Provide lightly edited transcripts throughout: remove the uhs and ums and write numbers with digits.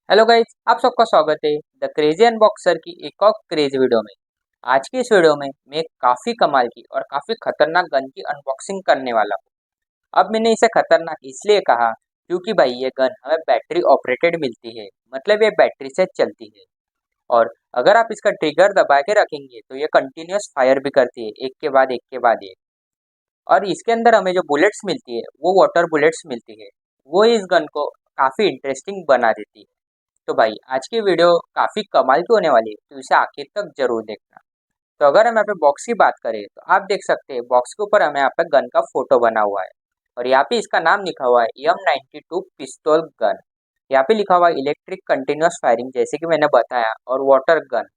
Hello guys, आप सबका स्वागत है द क्रेजी अनबॉक्सर की एक और क्रेज वीडियो में। आज की इस वीडियो में मैं एक काफ़ी कमाल की और काफ़ी खतरनाक गन की अनबॉक्सिंग करने वाला हूँ। अब मैंने इसे खतरनाक इसलिए कहा क्योंकि भाई ये गन हमें बैटरी ऑपरेटेड मिलती है, मतलब ये बैटरी से चलती है। और अगर आप इसका ट्रिगर दबा के रखेंगे तो ये कंटिन्यूस फायर भी करती है, एक के बाद एक। और इसके अंदर हमें जो बुलेट्स मिलती है वो वाटर बुलेट्स मिलती है, वो इस गन को काफ़ी इंटरेस्टिंग बना देती है। तो भाई आज की वीडियो काफ़ी कमाल की होने वाली है, तो इसे आखिर तक जरूर देखना। तो अगर हम यहाँ पे बॉक्स की बात करें तो आप देख सकते हैं बॉक्स के ऊपर हमें यहाँ पे गन का फोटो बना हुआ है। और यहाँ पे इसका नाम लिखा हुआ है M92 पिस्तौल गन। यहाँ पे लिखा हुआ है इलेक्ट्रिक कंटिन्यूअस फायरिंग, जैसे कि मैंने बताया, और वाटर गन।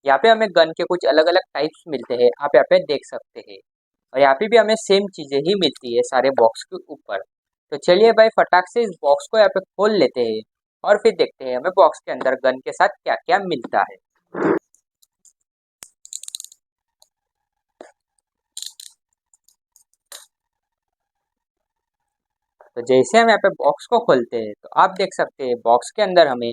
यहाँ पे हमें गन के कुछ अलग अलग टाइप्स मिलते हैं, आप यहाँ पे देख सकते हैं। और यहाँ पे भी हमें सेम चीज़ें ही मिलती है सारे बॉक्स के ऊपर। तो चलिए भाई फटाक से इस बॉक्स को यहाँ पे खोल लेते हैं और फिर देखते हैं हमें बॉक्स के अंदर गन के साथ क्या क्या मिलता है। तो जैसे हम यहाँ पे बॉक्स को खोलते हैं तो आप देख सकते हैं बॉक्स के अंदर हमें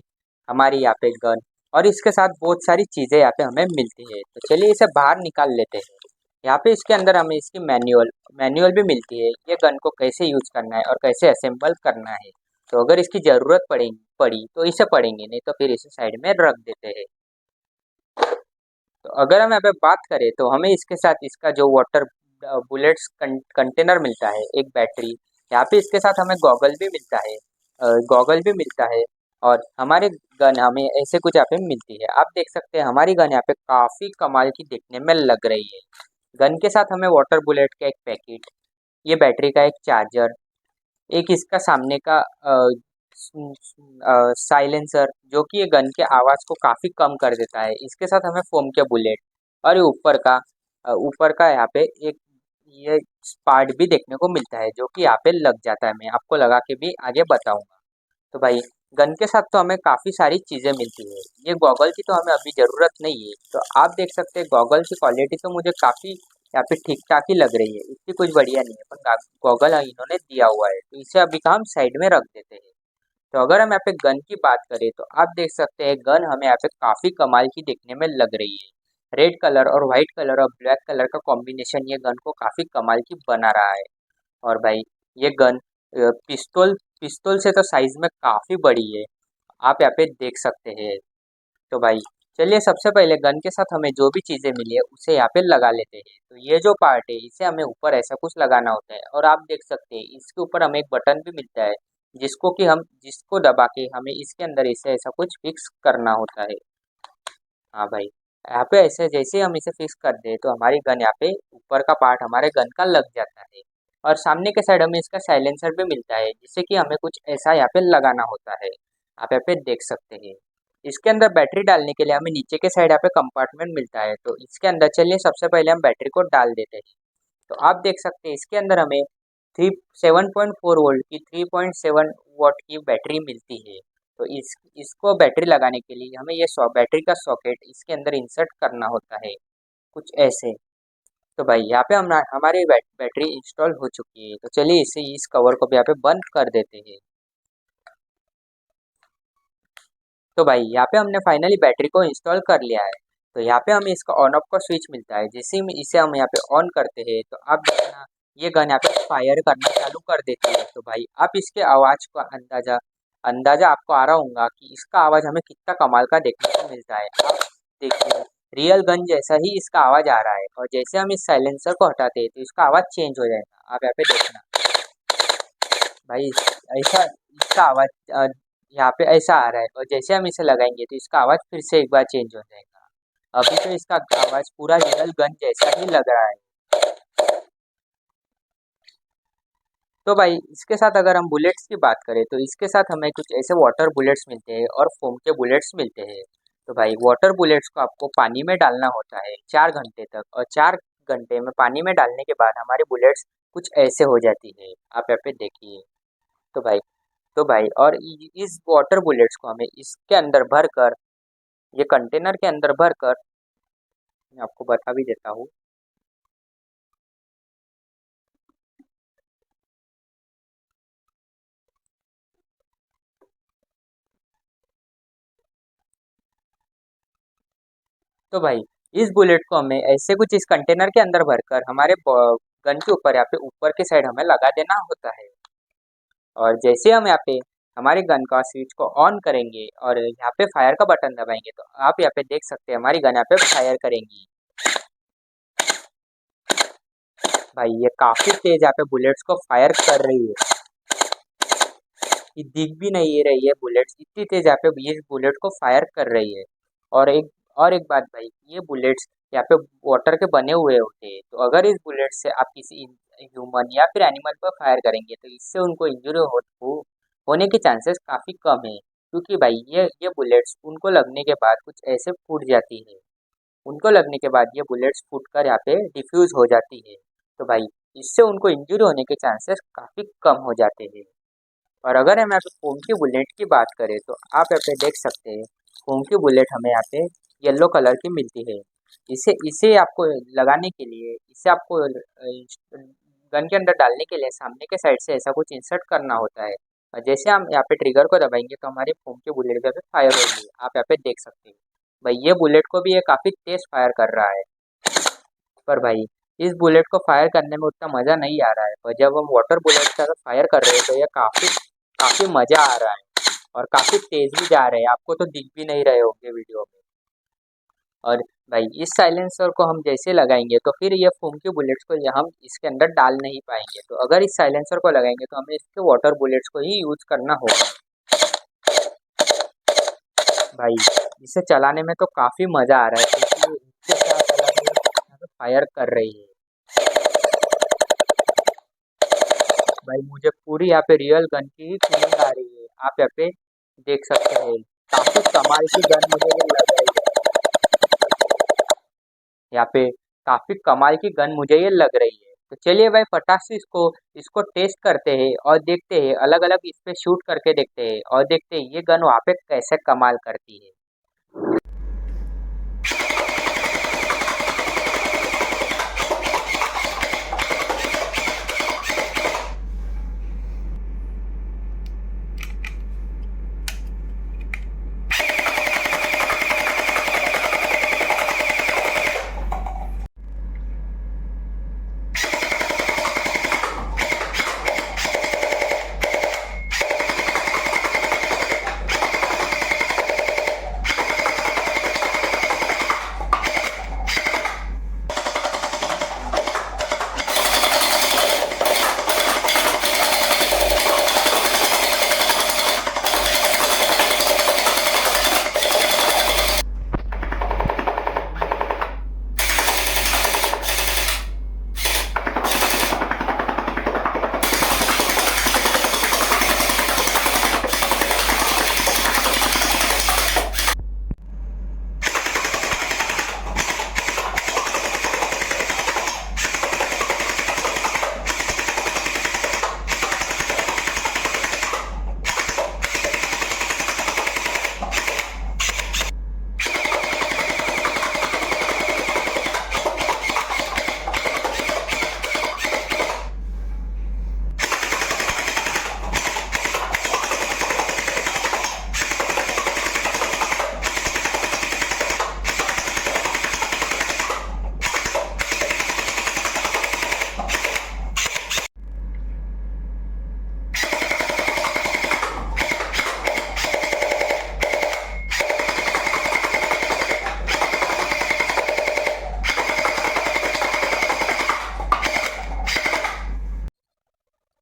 हमारी यहाँ पे गन और इसके साथ बहुत सारी चीज़ें यहाँ पे हमें मिलती है। तो चलिए इसे बाहर निकाल लेते हैं। यहाँ पे इसके अंदर हमें इसकी मैनुअल मैनुअल भी मिलती है, ये गन को कैसे यूज करना है और कैसे असेंबल करना है। तो अगर इसकी ज़रूरत पड़ी तो इसे पढ़ेंगे, नहीं तो फिर इसे साइड में रख देते हैं। तो अगर हम यहाँ पे बात करें तो हमें इसके साथ इसका जो वाटर बुलेट्स कंटेनर मिलता है, एक बैटरी। यहाँ पे इसके साथ हमें गॉगल भी मिलता है, गॉगल भी मिलता है। और हमारे गन हमें ऐसे कुछ यहाँ पे मिलती है। आप देख सकते हैं हमारी गन यहाँ पे काफ़ी कमाल की दिखने में लग रही है। गन के साथ हमें वाटर बुलेट का एक पैकेट, ये बैटरी का एक चार्जर, एक इसका सामने का साइलेंसर जो कि ये गन के आवाज़ को काफ़ी कम कर देता है। इसके साथ हमें फोम के बुलेट और ये ऊपर का यहाँ पे एक ये पार्ट भी देखने को मिलता है जो कि यहाँ पे लग जाता है। मैं आपको लगा के भी आगे बताऊंगा। तो भाई गन के साथ तो हमें काफ़ी सारी चीज़ें मिलती है। ये गॉगल की तो हमें अभी ज़रूरत नहीं है। तो आप देख सकते हैं गॉगल की क्वालिटी तो मुझे काफ़ी यहाँ पे ठीक ठाक ही लग रही है, इतनी कुछ बढ़िया नहीं है, पर गॉगल इन्होंने दिया हुआ है तो इसे अभी का हम साइड में रख देते हैं। तो अगर हम यहाँ पे गन की बात करें तो आप देख सकते हैं गन हमें यहाँ पे काफ़ी कमाल की दिखने में लग रही है। रेड कलर और वाइट कलर और ब्लैक कलर का कॉम्बिनेशन ये गन को काफ़ी कमाल की बना रहा है। और भाई ये गन पिस्तौल पिस्तौल से तो साइज में काफ़ी बड़ी है, आप यहाँ पे देख सकते हैं। तो भाई चलिए सबसे पहले गन के साथ हमें जो भी चीज़ें मिली है उसे यहाँ पे लगा लेते हैं। तो ये जो पार्ट है इसे हमें ऊपर ऐसा कुछ लगाना होता है, और आप देख सकते हैं इसके ऊपर हमें एक बटन भी मिलता है जिसको दबा के हमें इसके अंदर इसे ऐसा कुछ फिक्स करना होता है। हाँ भाई, यहाँ पे ऐसे जैसे ही हम इसे फिक्स कर दे तो हमारी गन यहाँ पे ऊपर का पार्ट हमारे गन का लग जाता है। और सामने के साइड हमें इसका साइलेंसर भी मिलता है जिससे कि हमें कुछ ऐसा यहाँ पे लगाना होता है, आप यहाँ पे देख सकते हैं। इसके अंदर बैटरी डालने के लिए हमें नीचे के साइड यहाँ पे कंपार्टमेंट मिलता है, तो इसके अंदर चलिए सबसे पहले हम बैटरी को डाल देते हैं। तो आप देख सकते हैं इसके अंदर हमें थ्री 7.4 वोल्ट की 3.7 वाट की बैटरी मिलती है। तो इसको बैटरी लगाने के लिए हमें ये बैटरी का सॉकेट इसके अंदर इंसर्ट करना होता है, कुछ ऐसे। तो भाई यहाँ पे हम हमारी बैटरी इंस्टॉल हो चुकी है। तो चलिए इस कवर को भी यहाँ पे बंद कर देते हैं। तो भाई यहाँ पे हमने फाइनली बैटरी को इंस्टॉल कर लिया है। तो यहाँ पे हमें इसका ऑन ऑफ का स्विच मिलता है, जैसे ही इसे हम यहाँ पे ऑन करते हैं तो आप देखना ये गन यहाँ पे फायर करना चालू कर देती है। तो भाई आप इसके आवाज़ का अंदाजा अंदाजा आपको आ रहा होगा कि इसका आवाज़ हमें कितना कमाल का देखने को मिलता है। आप देखिए रियल गन जैसा ही इसका आवाज़ आ रहा है, और जैसे हम इस साइलेंसर को हटाते हैं तो इसका आवाज़ चेंज हो जाएगा, आप यहाँ पे देखना। भाई ऐसा इसका आवाज़ यहाँ पे ऐसा आ रहा है, और जैसे हम इसे लगाएंगे तो इसका आवाज़ फिर से एक बार चेंज हो जाएगा। अभी तो इसका आवाज़ पूरा रियल गन जैसा ही लग रहा है। तो भाई इसके साथ अगर हम बुलेट्स की बात करें तो इसके साथ हमें कुछ ऐसे वाटर बुलेट्स मिलते हैं और फोम के बुलेट्स मिलते हैं। तो भाई वाटर बुलेट्स को आपको पानी में डालना होता है 4 घंटे तक, और 4 घंटे में पानी में डालने के बाद हमारी बुलेट्स कुछ ऐसे हो जाती है, आप यहाँ पे देखिए। तो भाई तो भाई और इस वाटर बुलेट्स को हमें इसके अंदर भर कर, ये कंटेनर के अंदर भर कर, मैं आपको बता भी देता हूँ। तो भाई इस बुलेट को हमें ऐसे कुछ इस कंटेनर के अंदर भरकर हमारे गन के ऊपर यहाँ पे ऊपर के साइड हमें लगा देना होता है। और जैसे हम यहाँ पे हमारी गन का स्विच को ऑन करेंगे और यहाँ पे फायर का बटन दबाएंगे तो आप यहाँ पे देख सकते हैं हमारी गन यहाँ पे फायर करेंगी। भाई ये काफी तेज यहाँ पे बुलेट्स को फायर कर रही है, ये दिख भी नहीं रही है बुलेट्स, इतनी तेज यहाँ पे ये बुलेट को फायर कर रही है। और एक बात भाई, ये बुलेट्स यहाँ पे वाटर के बने हुए होते हैं, तो अगर इस बुलेट से आप किसी ह्यूमन या फिर एनिमल पर फायर करेंगे तो इससे उनको इंजरी होने के चांसेस काफ़ी कम है, क्योंकि भाई ये बुलेट्स उनको लगने के बाद कुछ ऐसे फूट जाती है, उनको लगने के बाद ये बुलेट्स फूटकर यहाँ पे डिफ्यूज हो जाती है। तो भाई इससे उनको इंजरी होने के चांसेस काफ़ी कम हो जाते हैं। और अगर हम यहाँ पे फोम की बुलेट की बात करें तो आप यहाँ पे देख सकते हैं फोम की बुलेट हमें यहाँ पे येलो कलर की मिलती है। इसे इसे आपको लगाने के लिए इसे आपको गन के अंदर डालने के लिए सामने के साइड से ऐसा कुछ इंसर्ट करना होता है, और जैसे हम यहाँ पे ट्रिगर को दबाएंगे तो हमारी फोम की बुलेट यहाँ पे फायर होगी, आप यहाँ पे देख सकते हैं। भाई ये बुलेट को भी ये काफ़ी तेज फायर कर रहा है, पर भाई इस बुलेट को फायर करने में उतना मज़ा नहीं आ रहा है, और जब हम वाटर बुलेट का फायर कर रहे हैं तो ये काफ़ी काफ़ी मज़ा आ रहा है और काफ़ी तेज़ भी जा रहे हैं, आपको तो दिख भी नहीं रहे होंगे वीडियो में। और भाई इस साइलेंसर को हम जैसे लगाएंगे तो फिर ये फोम की बुलेट्स को हम इसके अंदर डाल नहीं पाएंगे, तो अगर इस साइलेंसर को लगाएंगे तो हमें इसके वाटर बुलेट्स को ही यूज करना होगा। भाई इसे चलाने में तो काफ़ी मज़ा आ रहा है क्योंकि इसके साथ अलग फायर कर रही है। भाई मुझे पूरी यहाँ पे रियल गन की ही फीलिंग आ रही है, आप यहाँ पे देख सकते हैं काफ़ी कमाल की गन मुझे ये लग रही है। यहाँ पे काफ़ी कमाल की गन मुझे ये लग रही है। तो चलिए भाई फटाक से इसको इसको टेस्ट करते हैं और देखते हैं, अलग अलग इस पे शूट करके देखते हैं और देखते हैं ये गन वहाँ पे कैसे कमाल करती है।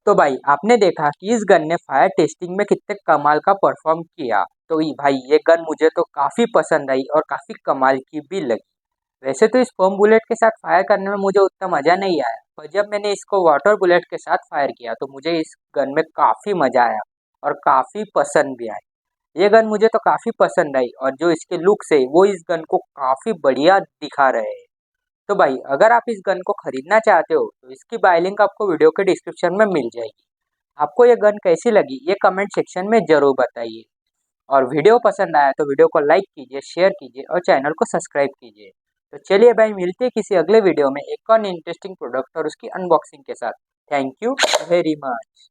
तो भाई आपने देखा कि इस गन ने फायर टेस्टिंग में कितने कमाल का परफॉर्म किया, तो भाई ये गन मुझे तो काफ़ी पसंद आई और काफ़ी कमाल की भी लगी। वैसे तो इस फोम बुलेट के साथ फायर करने में मुझे उतना मज़ा नहीं आया, पर जब मैंने इसको वाटर बुलेट के साथ फायर किया तो मुझे इस गन में काफ़ी मज़ा आया और काफ़ी पसंद भी आई। ये गन मुझे तो काफ़ी पसंद आई और जो इसके लुक्स है वो इस गन को काफ़ी बढ़िया दिखा रहे हैं। तो भाई अगर आप इस गन को खरीदना चाहते हो तो इसकी बाय लिंक आपको वीडियो के डिस्क्रिप्शन में मिल जाएगी। आपको ये गन कैसी लगी ये कमेंट सेक्शन में ज़रूर बताइए, और वीडियो पसंद आया तो वीडियो को लाइक कीजिए, शेयर कीजिए और चैनल को सब्सक्राइब कीजिए। तो चलिए भाई मिलते हैं किसी अगले वीडियो में एक और इंटरेस्टिंग प्रोडक्ट और उसकी अनबॉक्सिंग के साथ। Thank you very much.